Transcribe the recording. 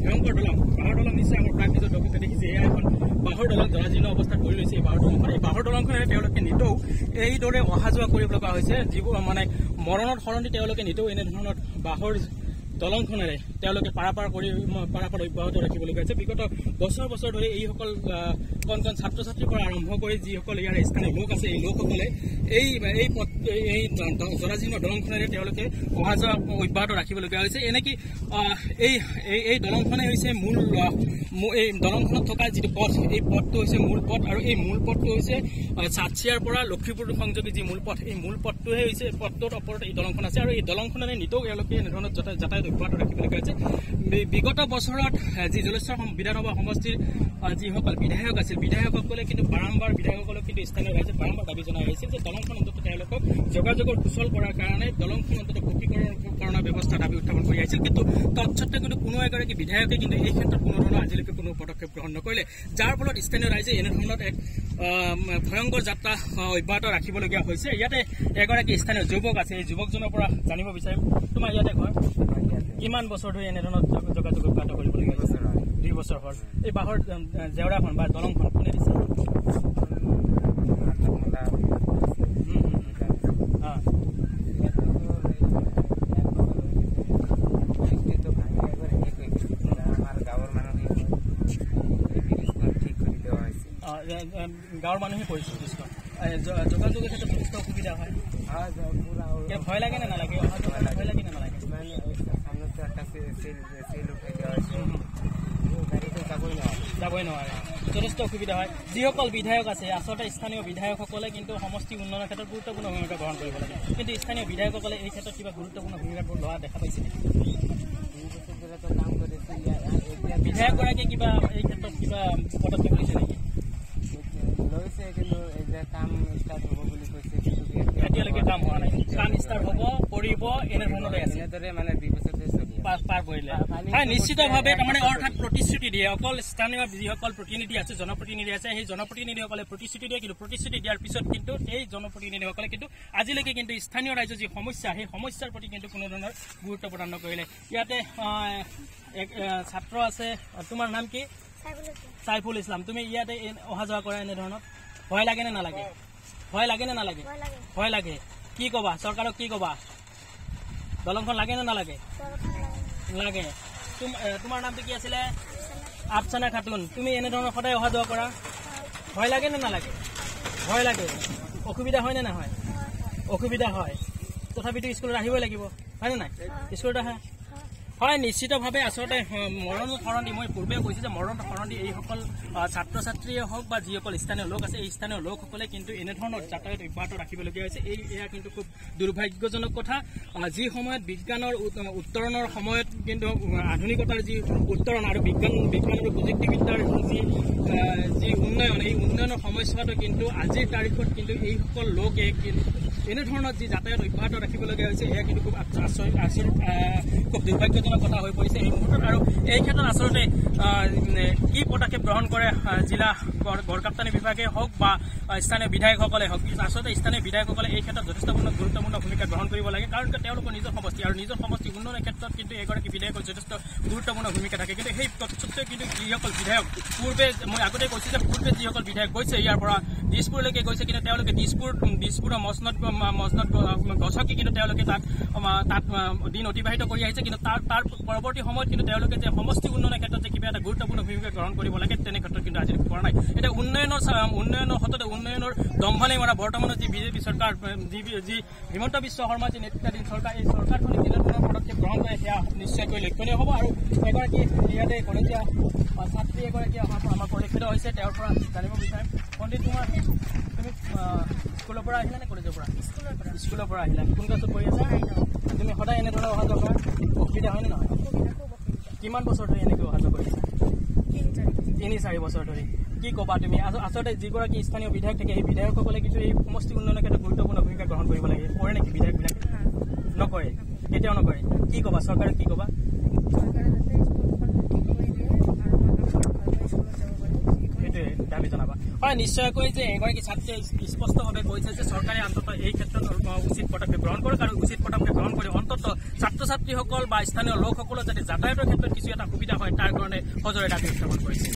ভয়ংকৰ দলং নিশ্চয় আমাৰ প্ৰাকৃতিক দক্ষতা দেখিছে। এয়া এখন বাঁহৰ দলং জৰাজীৰ্ণ অৱস্থাত পৰি লৈছে। এই বাঁহৰ দলংখনেৰে তেওঁলোকে নিতৌ এইদৰে অহা যোৱা কৰিব লগা হৈছে। যিবোৰ মানে মৰণত সলনি তেওঁলোকে নিতৌ এনেধৰণৰ বাঁহৰ দলংখনেৰে তেওঁলোকে পাৰাপাৰ অব্যাহত ৰাখিবলগীয়া হৈছে। বিগত বছৰ ধৰি এইসকল কণ ছাত্ৰ ছাত্ৰীৰ পৰা আৰম্ভ কৰি যিসকল ইয়াৰ স্থানীয় লোক আছে, এই লোকসকলে এই জৰাজীৰ্ণ দলংখনেৰে তেওঁলোকে অহা যোৱা অব্যাহত ৰাখিবলগীয়া হৈছে। এনেকৈ এই দলংখনে হৈছে এই দলংখনত থকা যিটো পথ, এই পথটো হৈছে মূল পথ, আৰু এই মূল পথটো হৈছে চাটচিয়াৰ পৰা লক্ষীপুৰ সংযোগী যি মূল পথ, এই মূল পথটোহে হৈছে পথটোৰ ওপৰত এই দলংখন আছে। আৰু এই দলংখনেৰে নিতৌ তেওঁলোকে এনেধৰণৰ যাতায়াত অব্যাহত ৰাখিবলগীয়া হৈছে। বিগত বছৰত যি জলেশ্বৰ বিধানসভা সমষ্টিৰ যিসকল বিধায়ক আছিল, বিধায়কসকলে কিন্তু বিধায়কসকলক কিন্তু স্থানীয় ৰাইজে বাৰম্বাৰ দাবী জনাই আহিছিল যে দলংখন অন্তত তেওঁলোকক যোগাযোগৰ সুচল কৰাৰ কাৰণে দলংখন অন্তত পকীকৰণৰ ব্যৱস্থা দাবী উত্থাপন কৰি আহিছিল। কিন্তু তৎসত্ত্বেও কিন্তু কোনো এগৰাকী বিধায়কে কিন্তু এই ক্ষেত্ৰত কোনো ধৰণৰ আজিলৈকে কোনো পদক্ষেপ গ্ৰহণ নকৰিলে, যাৰ ফলত স্থানীয় ৰাইজে এনেধৰণৰ এক ভয়ংকৰ যাত্ৰা অব্যাহত ৰাখিবলগীয়া হৈছে। ইয়াতে এগৰাকী স্থানীয় যুৱক আছে, এই যুৱকজনৰ পৰা জানিব বিচাৰিম, তোমাৰ ইয়াতে ঘৰ কিমান বছৰ ধৰি এনেধৰণৰ যোগাযোগ অব্যাহত কৰিবলগীয়া হৈছে? 2 বছৰ হ'ল। এই বাঁহৰ জেওৰাখন বা দলংখন কোনে দিছে? গাঁৱৰ মানুহে কৰিছে। যোগাযোগৰ ক্ষেত্ৰত যথেষ্ট অসুবিধা হয়। ভয় লাগে নে নালাগে? ভয় লাগে নে নালাগে? যাবই নোৱাৰে, যথেষ্ট অসুবিধা হয়। যিসকল বিধায়ক আছে, আচলতে স্থানীয় বিধায়কসকলে কিন্তু সমষ্টি উন্নয়নৰ ক্ষেত্ৰত গুৰুত্বপূৰ্ণ ভূমিকা গ্ৰহণ কৰিব লাগে, কিন্তু স্থানীয় বিধায়কসকলে এই ক্ষেত্ৰত কিবা গুৰুত্বপূৰ্ণ ভূমিকা লোৱা দেখা পাইছে নেকি? বিধায়কগৰাকীয়ে কিবা এই ক্ষেত্ৰত কিবা পদক্ষেপ লৈছে নেকি? এতিয়ালৈকে কাম হোৱা নাই। কাম ষ্টাৰ্ট হ'ব, কৰিব, এনেধৰণতে আছে মানে পাৰ কৰিলে নিশ্চিতভাৱে তাৰমানে অৰ্থাৎ প্ৰতিশ্ৰুতি দিয়ে। অকল স্থানীয় যিসকল প্ৰতিনিধি আছে, জনপ্ৰতিনিধি আছে, সেই জনপ্ৰতিনিধিসকলে প্ৰতিশ্ৰুতি দিয়ে, কিন্তু প্ৰতিশ্ৰুতি দিয়াৰ পিছত কিন্তু এই জনপ্ৰতিনিধিসকলে কিন্তু আজিলৈকে কিন্তু স্থানীয় ৰাইজৰ যি সমস্যা, সেই সমস্যাৰ প্ৰতি কিন্তু কোনো ধৰণৰ গুৰুত্ব প্ৰদান নকৰিলে। ইয়াতে এক ছাত্ৰ আছে, তোমাৰ নাম কি? সাইফুল ইছলাম। তুমি ইয়াতে অহা যোৱা কৰা এনেধৰণৰ ভয় লাগে নে নালাগে? ভয় লাগে নে নালাগে? ভয় লাগে। কি কবা চৰকাৰক? কি কবা? দলংখন লাগে নে নালাগে? লাগে। তোমাৰ নামটো কি আছিলে? আফচানা খাতুন। তুমি এনেধৰণৰ সদায় অহা যোৱা কৰা, ভয় লাগে নে নালাগে? ভয় লাগে। অসুবিধা হয় নে নহয়? অসুবিধা হয়। তথাপিতো স্কুলত আহিবই লাগিব, হয়নে নাই? স্কুলত আহা হয় নিশ্চিতভাৱে। আচলতে মৰণ সৰণি, মই পূৰ্বে কৈছোঁ যে মৰণ সৰণি এইসকল ছাত্ৰ ছাত্ৰীয়ে হওক বা যিসকল স্থানীয় লোক আছে, এই স্থানীয় লোকসকলে কিন্তু এনেধৰণৰ যাতায়াত অব্যাহত ৰাখিবলগীয়া হৈছে। এয়া কিন্তু খুব দুৰ্ভাগ্যজনক কথা। যি সময়ত বিজ্ঞানৰ উত্তৰণৰ সময়ত কিন্তু আধুনিকতাৰ যি উত্তৰণ আৰু বিজ্ঞান আৰু প্ৰযুক্তিবিদ্যাৰ যি উন্নয়ন, এই উন্নয়নৰ সময়ছোৱাতো কিন্তু আজিৰ তাৰিখত কিন্তু এইসকল লোকে এনেধৰণৰ যি যাতায়াত অব্যাহত ৰাখিবলগীয়া হৈছে, এয়া কিন্তু খুব খুব দুৰ্ভাগ্যজনক কথা হৈ পৰিছে এই মুহূৰ্তত। আৰু এই ক্ষেত্ৰত আচলতে কি পদক্ষেপ গ্ৰহণ কৰে জিলা গড়কাপ্তানি বিভাগে হওক বা স্থানীয় বিধায়কসকলে হওক, আচলতে স্থানীয় বিধায়কসকলে এই ক্ষেত্ৰত যথেষ্ট গুৰুত্বপূৰ্ণ ভূমিকা গ্ৰহণ কৰিব লাগে, কাৰণ তেওঁলোকৰ নিজৰ সমষ্টি আৰু নিজৰ সমষ্টি উন্নয়নৰ ক্ষেত্ৰত কিন্তু এগৰাকী বিধায়কৰ যথেষ্ট গুৰুত্বপূৰ্ণ ভূমিকা থাকে। কিন্তু সেই তৎসত্ত্বেও কিন্তু যিসকল বিধায়ক পূৰ্বে, মই আগতে কৈছোঁ যে পূৰ্বে যিসকল বিধায়ক গৈছে ইয়াৰ পৰা দিছপুৰলৈকে গৈছে, কিন্তু তেওঁলোকে দিছপুৰৰ মচনদ গছকি কিন্তু তেওঁলোকে তাত দিন অতিবাহিত কৰি আহিছে। কিন্তু তাৰ পৰৱৰ্তী সময়ত কিন্তু তেওঁলোকে যে সমষ্টি উন্নয়নৰ ক্ষেত্ৰত যে কিবা এটা গুৰুত্বপূৰ্ণ ভূমিকা গ্ৰহণ কৰিব লাগে, তেনে ক্ষেত্ৰত কিন্তু আজিলৈকে কৰা নাই। এতিয়া উন্নয়নৰ সততে উন্নয়নৰ দম্ভনে মৰা বৰ্তমানৰ যি বিজেপি চৰকাৰ, যি হিমন্ত বিশ্ব শৰ্মা যি নেতৃত্বাধীন চৰকাৰ, এই চৰকাৰখনে যেনেধৰণৰ পদক্ষেপ গ্ৰহণ কৰে সেয়া নিশ্চয়কৈ লক্ষণীয় হ'ব। আৰু এগৰাকী ইয়াতে কলেজীয়া ছাত্ৰী এগৰাকী আমাৰ পৰিলক্ষিত হৈছে, তেওঁৰ পৰা জানিব বিচাৰিম। পণ্ডিত, তুমি স্কুলৰ পৰা আহিলা নে কলেজৰ পৰা? স্কুলৰ পৰা আহিলা। কোন ক্লাছত পঢ়ি আছা? তুমি সদায় এনেধৰণৰ অহা যোৱা কৰা? অসুবিধা হয়নে নহয়? কিমান বছৰ ধৰি এনেকৈ অহা যোৱা কৰিছা? 3-4 বছৰ ধৰি। কি ক'বা তুমি? আচলতে যিগৰাকী স্থানীয় বিধায়ক থাকে, সেই বিধায়কসকলে কিন্তু এই সমষ্টি উন্নয়নৰ ক্ষেত্ৰত গুৰুত্বপূৰ্ণ ভূমিকা গ্ৰহণ কৰিব লাগে। কৰে নেকি বিধায়কবিলাকে? নকৰে, কেতিয়াও নকৰে। কি ক'বা চৰকাৰক? কি ক'বা? সেইটোৱে দাবী জনাবা। হয়, নিশ্চয়কৈ যে এগৰাকী ছাত্ৰীয়ে স্পষ্টভাৱে কৈছে যে চৰকাৰে অন্ততঃ এই ক্ষেত্ৰত উচিত পদক্ষেপ গ্ৰহণ কৰক আৰু উচিত পদক্ষেপ গ্ৰহণ কৰি অন্ততঃ ছাত্ৰ ছাত্ৰীসকল বা স্থানীয় লোকসকলৰ যাতে যাতায়াতৰ ক্ষেত্ৰত কিছু এটা সুবিধা হয় তাৰ কাৰণে সজোৰে দাবী উত্থাপন কৰিছে।